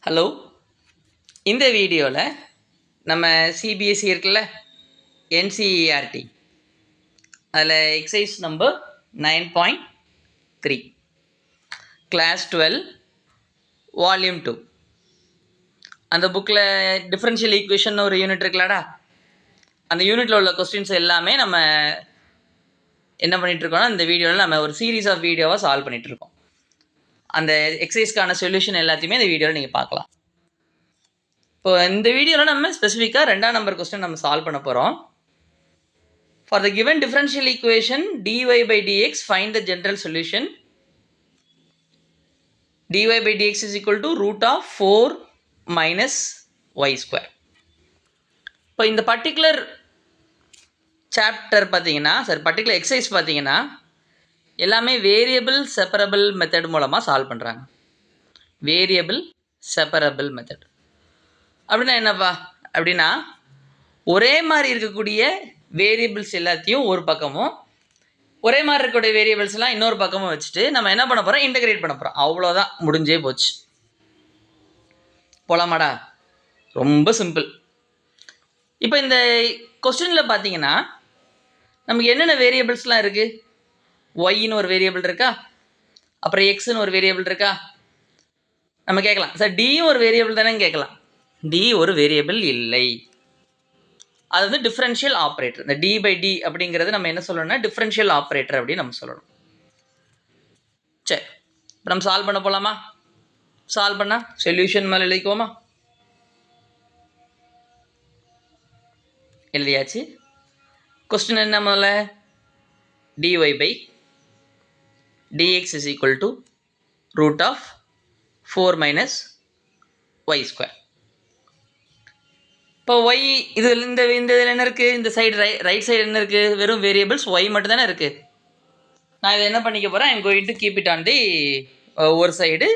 Hello, இந்த வீடியோவில் நம்ம சிபிஎஸ்சி இருக்குல்ல, என்சிஇஆர்டி, அதில் எக்ஸசைஸ் நம்பர் 9.3 கிளாஸ் 12 வால்யூம் 2 அந்த புக்கில் டிஃப்ரென்ஷியல் ஈக்குவேஷன் ஒரு யூனிட் இருக்குல்லடா, அந்த யூனிட்டில் உள்ள கொஸ்டின்ஸ் எல்லாமே நம்ம என்ன பண்ணிகிட்ருக்கோம்னா இந்த வீடியோவில் நம்ம ஒரு சீரீஸ் ஆஃப் வீடியோவாக சால்வ் பண்ணிகிட்ருக்கோம். அந்த எக்ஸசைஸ்க்கான சொல்யூஷன் எல்லாத்தையுமே இந்த வீடியோவில் நீங்கள் பார்க்கலாம். இப்போ இந்த வீடியோவில் நம்ம ஸ்பெசிஃபிக்காக 2ஆம் நம்பர் கொஸ்டின் நம்ம சால்வ் பண்ண போகிறோம். For the given differential equation dy by dx find the general solution. dy by dx is equal to root of 4 minus y square. இப்போ இந்த பர்டிகுலர் சாப்டர் பார்த்தீங்கன்னா, பர்டிகுலர் எக்ஸசைஸ் பார்த்தீங்கன்னா எல்லாமே வேரியபிள் செப்பரபிள் மெத்தட் மூலமாக solve பண்ணுறாங்க. Variable separable method அப்படின்னா என்னப்பா அப்படின்னா, ஒரே மாதிரி இருக்கக்கூடிய வேரியபிள்ஸ் எல்லாத்தையும் ஒரு பக்கமும், ஒரே மாதிரி இருக்கக்கூடிய வேரியபிள்ஸ்லாம் இன்னொரு பக்கமும் வச்சுட்டு நம்ம என்ன பண்ண போகிறோம், இன்டகிரேட் பண்ண போகிறோம். அவ்வளோதான், முடிஞ்சே போச்சு. போலாமாடா? ரொம்ப சிம்பிள். இப்போ இந்த கொஸ்டினில் பார்த்தீங்கன்னா நமக்கு என்னென்ன வேரியபிள்ஸ்லாம் இருக்குது? ஒய்ன்னு ஒரு வேரியபிள் இருக்கா, அப்புறம் எக்ஸ்ன்னு ஒரு வேரியபிள் இருக்கா. நம்ம கேட்கலாம், சார் டியும் ஒரு வேரியபிள் தானே கேட்கலாம். டி ஒரு வேரியபிள் இல்லை, அது வந்து டிஃபரன்ஷியல் ஆப்ரேட்டர். இந்த டி பை டி அப்படிங்கிறது நம்ம என்ன சொல்லணும்னா டிஃபரன்ஷியல் ஆப்ரேட்டர் அப்படின்னு நம்ம சொல்லணும். சரி, இப்போ நம்ம சால்வ் பண்ண போகலாமா? சால்வ் பண்ணால் சொல்யூஷன் மேலே எழுதிக்குவோமா? எழுதியாச்சு. கொஸ்டின் என்ன முதல்ல? dy by dx is equal to root of 4 minus y square. இப்போ ஒய் இதில் இந்த இதில் என்ன இருக்குது? இந்த சைடு ரைட் சைடு என்ன இருக்குது? வெறும் வேரியபிள்ஸ் ஒய் மட்டும் தானே இருக்குது. நான் இதை என்ன பண்ணிக்க போகிறேன், I'm going to keep it on the ஒரு சைடு.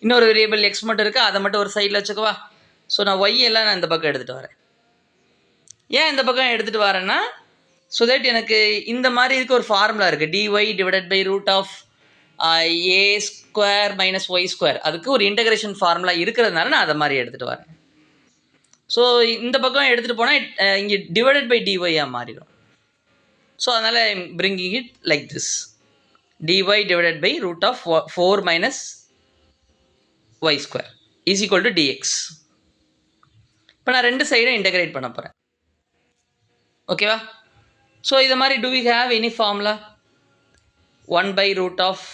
இன்னொரு வேரியபிள் எக்ஸ் மட்டும் இருக்குது, அதை மட்டும் ஒரு சைடில் வச்சுக்கவா. ஸோ நான் ஒய் எல்லாம் நான் இந்த பக்கம் எடுத்துகிட்டு வரேன். ஏன் இந்த பக்கம் எடுத்துகிட்டு வரேன்னா, ஸோ தட் எனக்கு இந்த மாதிரி இதுக்கு ஒரு ஃபார்முலா இருக்குது, dy divided by root of a square minus y square. அதுக்கு ஒரு இன்டகிரேஷன் ஃபார்முலா இருக்கிறதுனால நான் அதை மாதிரி எடுத்துகிட்டு வரேன். ஸோ இந்த பக்கம் எடுத்துகிட்டு போனால் இங்கே டிவைடட் பை டிஒய்யாக மாறிடும். ஸோ அதனால் I'm bringing it like this, dy divided by root of 4 minus y square is equal to dx. இப்போ நான் ரெண்டு சைடும் இன்டகிரேட் பண்ண போகிறேன். ஓகேவா? ஸோ இது மாதிரி do we have any formula? 1 by root of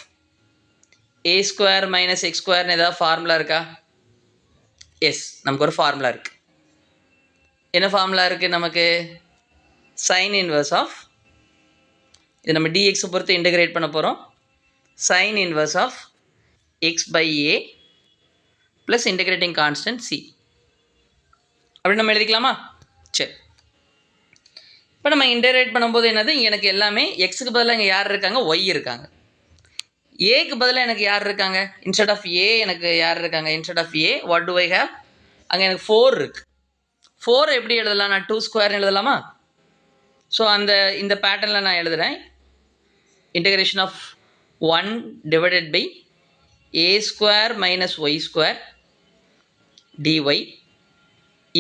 a square minus x ஸ்கொயர்னு ஏதாவது ஃபார்முலா இருக்கா? எஸ், நமக்கு ஒரு ஃபார்முலா இருக்குது. என்ன ஃபார்முலா இருக்குது நமக்கு? சைன் இன்வர்ஸ் ஆஃப், இது நம்ம டிஎக்ஸை பொறுத்து இன்டகிரேட் பண்ண போகிறோம். Sine inverse of x by a plus integrating constant C அப்படி நம்ம எழுதிக்கலாமா? சரி, இப்போ நம்ம இன்டகிரேட் பண்ணும்போது என்னது, எனக்கு எல்லாமே எக்ஸுக்கு பதிலாக இங்கே யார் இருக்காங்க? ஒய் இருக்காங்க. ஏக்கு பதிலாக எனக்கு யார் இருக்காங்க? இன்ஸ்டெட் ஆஃப் ஏ எனக்கு யார் இருக்காங்க? Instead of a what do I have? அங்கே எனக்கு 4 இருக்குது. 4 எப்படி எழுதலாம்? நான் 2 ஸ்கொயர்னு எழுதலாமா? ஸோ இந்த பேட்டர்னில் நான் எழுதுகிறேன். Integration of 1 divided by a square minus y square dy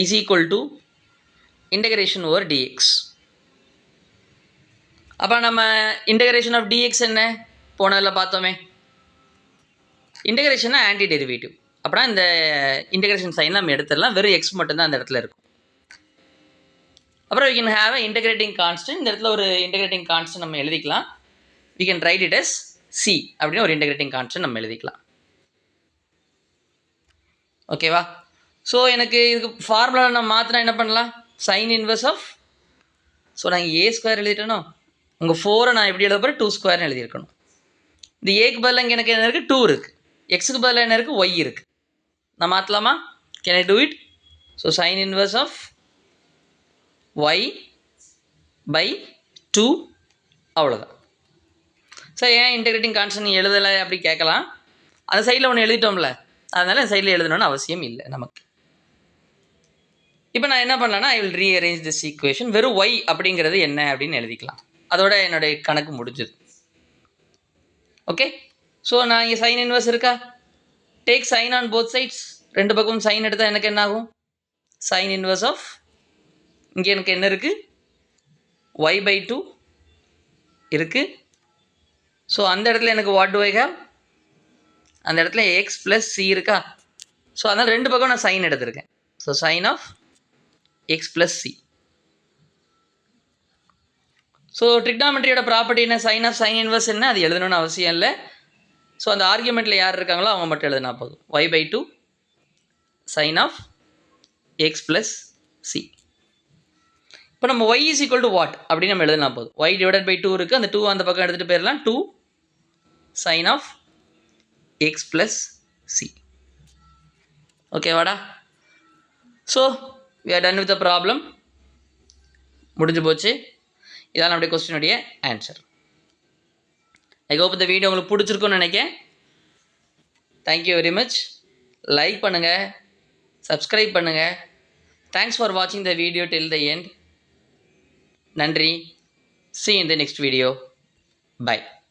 is equal to integration over dx. அப்போ நம்ம இன்டகிரேஷன் ஆஃப் டிஎக்ஸ் என்ன போனதில் பார்த்தோமே, இன்டகிரேஷன்னா ஆன்டி டெரிவேட்டிவ். அப்படின்னா இந்த இன்டகிரேஷன் சைன் நம்ம எடுத்துடலாம், வெறும் எக்ஸ் மட்டும்தான் அந்த இடத்துல இருக்கும். அப்புறம் we can have a integrating constant. இந்த இடத்துல ஒரு இன்டகிரேட்டிங் கான்ஸ்டன்ட் நம்ம எழுதிக்கலாம். we can write it as c அப்படின்னு ஒரு இன்டகிரேட்டிங் கான்ஸ்டன்ட் நம்ம எழுதிக்கலாம். ஓகேவா? ஸோ எனக்கு இதுக்கு ஃபார்முலா நம்ம மாற்றினா என்ன பண்ணலாம்? சைன் இன்வர்ஸ் ஆஃப், ஸோ நான் ஏ ஸ்கொயர் எழுதிட்டேனோ, உங்கள் 4 நான் எப்படி எழுத போகிறேன்? 2 ஸ்கொயர்னு எழுதியிருக்கணும். இந்த ஏக்கு பதிலாக இங்கே எனக்கு என்ன இருக்குது? 2 இருக்குது. எக்ஸுக்கு பதிலாக என்ன இருக்குது? ஒய் இருக்குது. நான் மாற்றலாமா? Can I do it? So sine inverse of y by 2, அவ்வளோதான். சார் ஏன் இன்டகிரேட்டிங் கான்ஸ்டன்ட் எழுதலை அப்படி கேட்கலாம். அந்த சைடில் ஒன்று எழுதிட்டோம்ல, அதனால் அந்த சைடில் எழுதணும்னு அவசியம் இல்லை நமக்கு. இப்போ நான் என்ன பண்ணலான்னா, I will rearrange this equation. வெறும் y அப்படிங்கிறது என்ன அப்படின்னு எழுதிக்கலாம். அதோட என்னுடைய கணக்கு முடிஞ்சது. ஓகே, ஸோ நான் இங்கே சைன் இன்வர்ஸ் இருக்கா? Take sine on both sides. ரெண்டு பக்கமும் சைன் எடுத்தால் எனக்கு என்ன ஆகும்? சைன் இன்வர்ஸ் ஆஃப் இங்கே எனக்கு என்ன இருக்குது? y/2 இருக்குது. ஸோ அந்த இடத்துல எனக்கு வாட் டு ஐ ஹேவ்? அந்த இடத்துல எக்ஸ் ப்ளஸ் சி இருக்கா? ஸோ அதனால் ரெண்டு பக்கம் நான் சைன் எடுத்திருக்கேன். So sine of X plus C. So ட்ரிக்னாமெட்ரியோட ப்ராப்பர்ட்டி என்ன? சைன் ஆஃப் சைன் இன்வர்ஸ் என்ன? அது எழுதணும்னு அவசியம் இல்லை. ஸோ அந்த ஆர்கியூமெண்ட்டில் யார் இருக்காங்களோ அவங்க மட்டும் எழுதினா போதும். y/2 sine of X plus C. இப்போ நம்ம y is equal to what அப்படின்னு நம்ம எழுதினா போதும். y/2 இருக்குது, அந்த 2 அந்த பக்கம் எடுத்துகிட்டு போயிடலாம். 2 sine of X plus C. ஓகேவாடா? So we are done with the problem. முடிஞ்சு போச்சு. இதான் நம்முடைய கொஸ்டினுடைய ஆன்சர். ஐ ஹோப் இந்த வீடியோ உங்களுக்கு பிடிச்சிருக்குன்னு நினைக்கிறேன். Thank you very much. லைக் பண்ணுங்கள், சப்ஸ்கிரைப் பண்ணுங்கள். தேங்க்ஸ் ஃபார் வாட்சிங் the video till the end. நன்றி. See you in the next video. Bye.